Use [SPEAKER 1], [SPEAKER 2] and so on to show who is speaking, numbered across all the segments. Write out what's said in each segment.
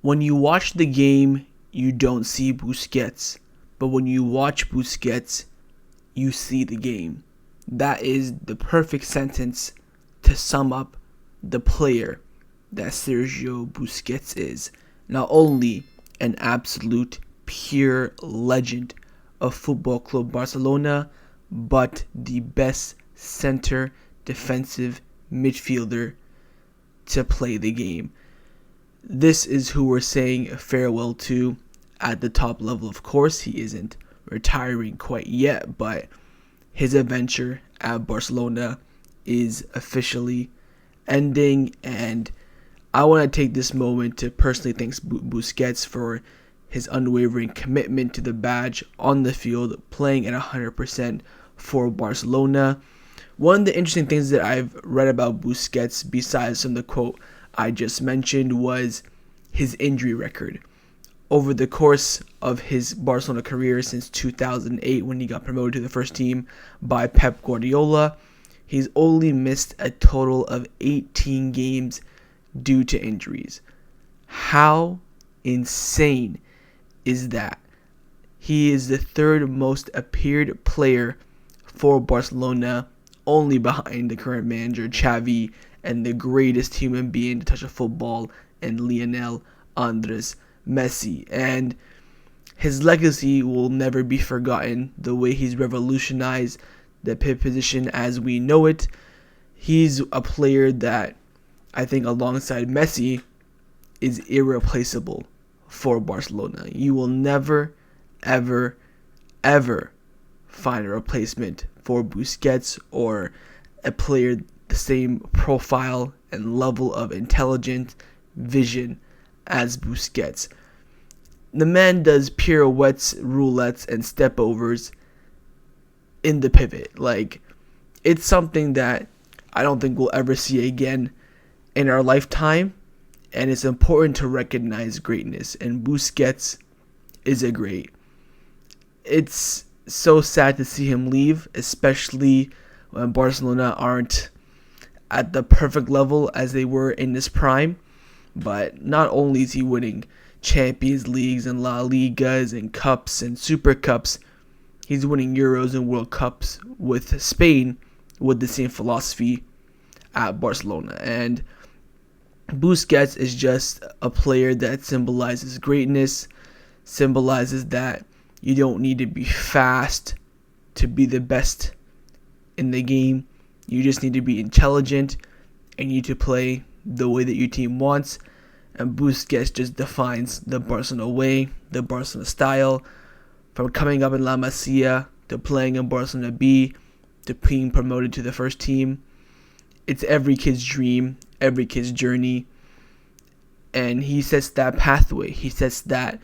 [SPEAKER 1] When you watch the game, you don't see Busquets. But when you watch Busquets, you see the game. That is the perfect sentence to sum up the player that Sergio Busquets is. Not only an absolute pure legend of Football Club Barcelona, but the best center defensive midfielder to play the game. This is who we're saying farewell to at the top level. Of course, he isn't retiring quite yet, but his adventure at Barcelona is officially ending, and I want to take this moment to personally thank Busquets for his unwavering commitment to the badge on the field, playing at 100% for Barcelona. One of the interesting things that I've read about Busquets, besides from the quote I just mentioned, was his injury record. Over the course of his Barcelona career since 2008, when he got promoted to the first team by Pep Guardiola, he's only missed a total of 18 games due to injuries. How insane is that? He is the third most appeared player for Barcelona, only behind the current manager Xavi and the greatest human being to touch a football, and Lionel Andres Messi. And his legacy will never be forgotten. The way he's revolutionized the pivot position as we know it. He's a player that I think, alongside Messi, is irreplaceable for Barcelona. You will never, ever, ever find a replacement for Busquets, or a player the same profile and level of intelligent vision as Busquets. The man does pirouettes, roulettes, and stepovers in the pivot. Like, it's something that I don't think we'll ever see again in our lifetime, and it's important to recognize greatness, and Busquets is a great. It's so sad to see him leave, especially when Barcelona aren't at the perfect level as they were in his prime. But not only is he winning Champions Leagues and La Ligas and Cups and Super Cups, he's winning Euros and World Cups with Spain with the same philosophy at Barcelona. And Busquets is just a player that symbolizes greatness, symbolizes that you don't need to be fast to be the best in the game. You just need to be intelligent, and you need to play the way that your team wants. And Busquets just defines the Barcelona way, the Barcelona style, from coming up in La Masia to playing in Barcelona B to being promoted to the first team. It's every kid's dream, every kid's journey, and he sets that pathway. He sets that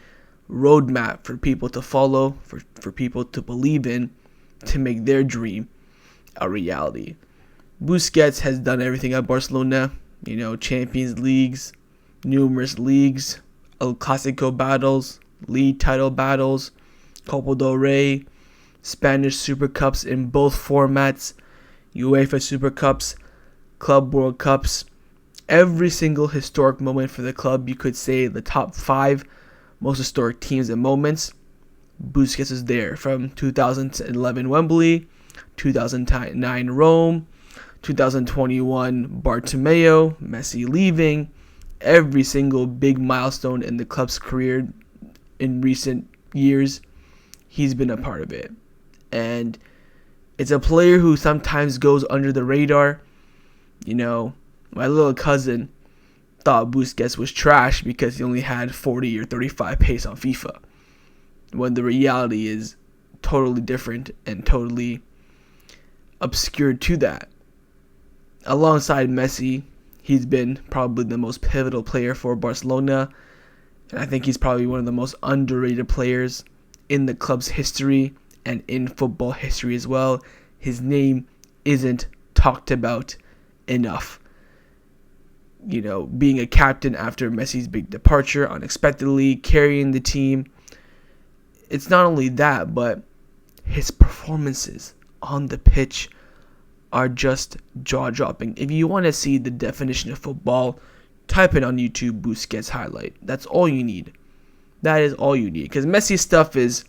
[SPEAKER 1] roadmap for people to follow, for people to believe in, to make their dream a reality. Busquets has done everything at Barcelona, Champions Leagues, numerous leagues, El Clasico battles, league title battles, Copa del Rey, Spanish Super Cups in both formats, UEFA Super Cups, Club World Cups. Every single historic moment for the club, you could say the top 5 most historic teams and moments, Busquets is there. From 2011 Wembley, 2009 Rome, 2021 Bartomeu, Messi leaving. Every single big milestone in the club's career in recent years, he's been a part of it. And it's a player who sometimes goes under the radar. My little cousin thought Busquets was trash because he only had 40 or 35 pace on FIFA, when the reality is totally different and totally obscured to that. Alongside Messi, he's been probably the most pivotal player for Barcelona, and I think he's probably one of the most underrated players in the club's history and in football history as well. His name isn't talked about enough. Being a captain after Messi's big departure unexpectedly, carrying the team. It's not only that, but his performances on the pitch are just jaw-dropping. If you want to see the definition of football, type in on YouTube Busquets highlight. That's all you need. That is all you need. Because Messi stuff is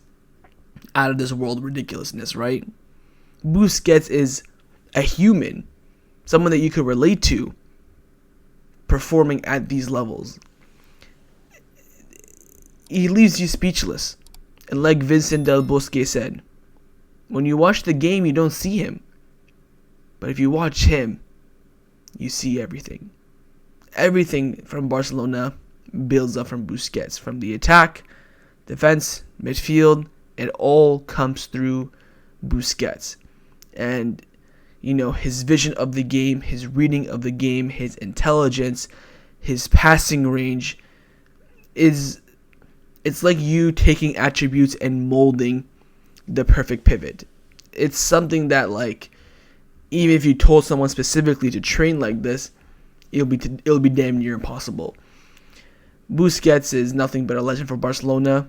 [SPEAKER 1] out of this world ridiculousness, right? Busquets is a human, someone that you could relate to, performing at these levels. He leaves you speechless. And like Vincent Del Bosque said, when you watch the game, you don't see him. But if you watch him, you see everything. Everything from Barcelona builds up from Busquets. From the attack, defense, midfield, it all comes through Busquets. And, his vision of the game, his reading of the game, his intelligence, his passing range it's like you taking attributes and molding the perfect pivot. It's something that, even if you told someone specifically to train like this, it'll be damn near impossible. Busquets is nothing but a legend for Barcelona.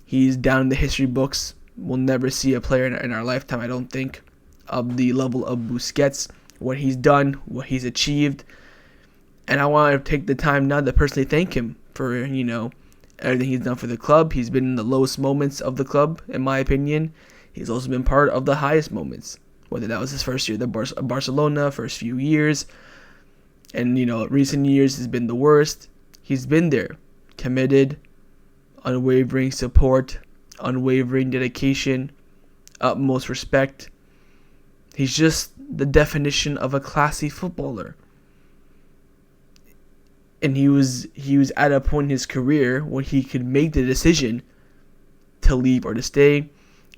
[SPEAKER 1] He's down in the history books. We'll never see a player in our lifetime, I don't think, of the level of Busquets, what he's done, what he's achieved. And I want to take the time now to personally thank him for, everything he's done for the club. He's been in the lowest moments of the club, in my opinion. He's also been part of the highest moments, whether that was his first year at Barcelona, first few years, and, recent years has been the worst. He's been there, committed, unwavering support, unwavering dedication, utmost respect. He's just the definition of a classy footballer. And he was at a point in his career when he could make the decision to leave or to stay.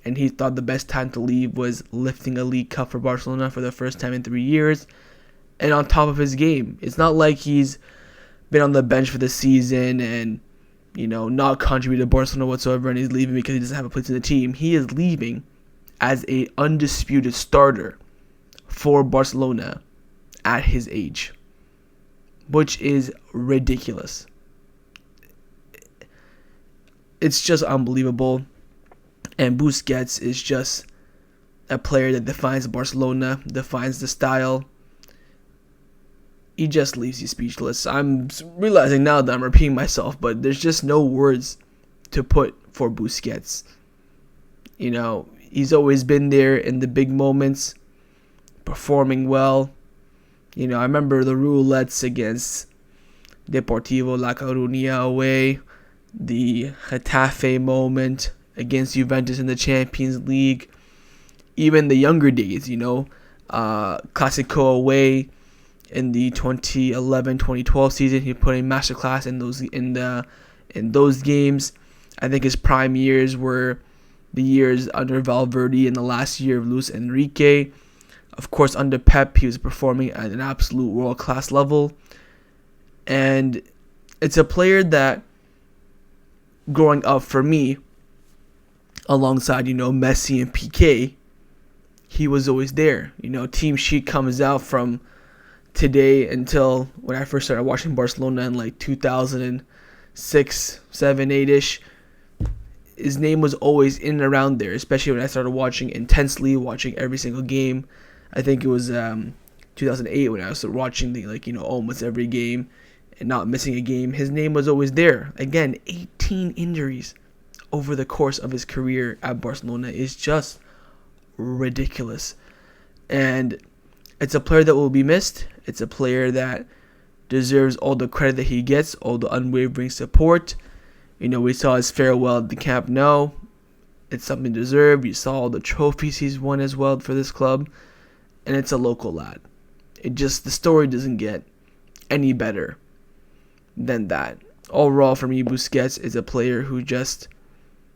[SPEAKER 1] And he thought the best time to leave was lifting a League Cup for Barcelona for the first time in 3 years. And on top of his game. It's not like he's been on the bench for the season and, not contributed to Barcelona whatsoever and he's leaving because he doesn't have a place in the team. He is leaving as a undisputed starter for Barcelona at his age, which is ridiculous. It's just unbelievable. And Busquets is just a player that defines Barcelona, defines the style. He just leaves you speechless. I'm realizing now that I'm repeating myself, but there's just no words to put for Busquets. He's always been there in the big moments, performing well. I remember the roulettes against Deportivo La Coruña away, the Getafe moment against Juventus in the Champions League, even the younger days, Clásico away in the 2011-2012 season. He put in masterclass in those games. I think his prime years were the years under Valverde and the last year of Luis Enrique. Of course, under Pep, he was performing at an absolute world-class level. And it's a player that, growing up for me, alongside, Messi and Piqué, he was always there. Team sheet comes out from today until when I first started watching Barcelona in 2006, 7, 8-ish. His name was always in and around there, especially when I started watching intensely, watching every single game. I think it was 2008 when I was watching almost every game and not missing a game. His name was always there. Again, 18 injuries over the course of his career at Barcelona is just ridiculous. And it's a player that will be missed. It's a player that deserves all the credit that he gets, all the unwavering support. We saw his farewell at the Camp Nou. It's something deserved. You saw all the trophies he's won as well for this club. And it's a local lad. The story doesn't get any better than that. Overall, for me, Busquets is a player who just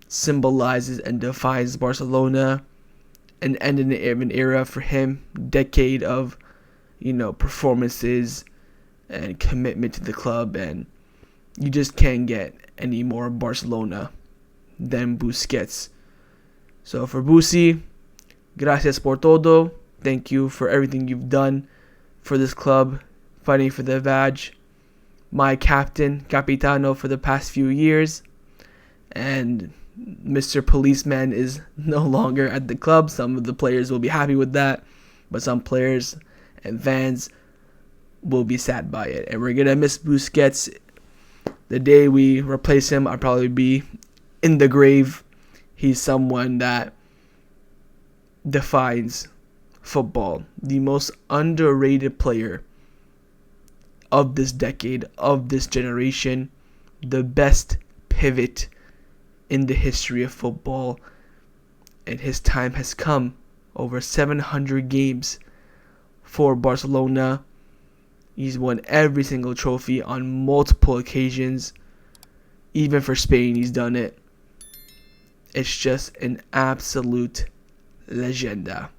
[SPEAKER 1] symbolizes and defines Barcelona. An end of an era for him. Decade of, performances and commitment to the club. And you just can't get any more Barcelona than Busquets. So for Busi, gracias por todo. Thank you for everything you've done for this club, fighting for the badge. My captain, Capitano, for the past few years. And Mr. Policeman is no longer at the club. Some of the players will be happy with that, but some players and fans will be sad by it. And we're going to miss Busquets. The day we replace him, I'll probably be in the grave. He's someone that defines football. The most underrated player of this decade, of this generation. The best pivot in the history of football. And his time has come. Over 700 games for Barcelona. He's won every single trophy on multiple occasions. Even for Spain, he's done it. It's just an absolute legenda.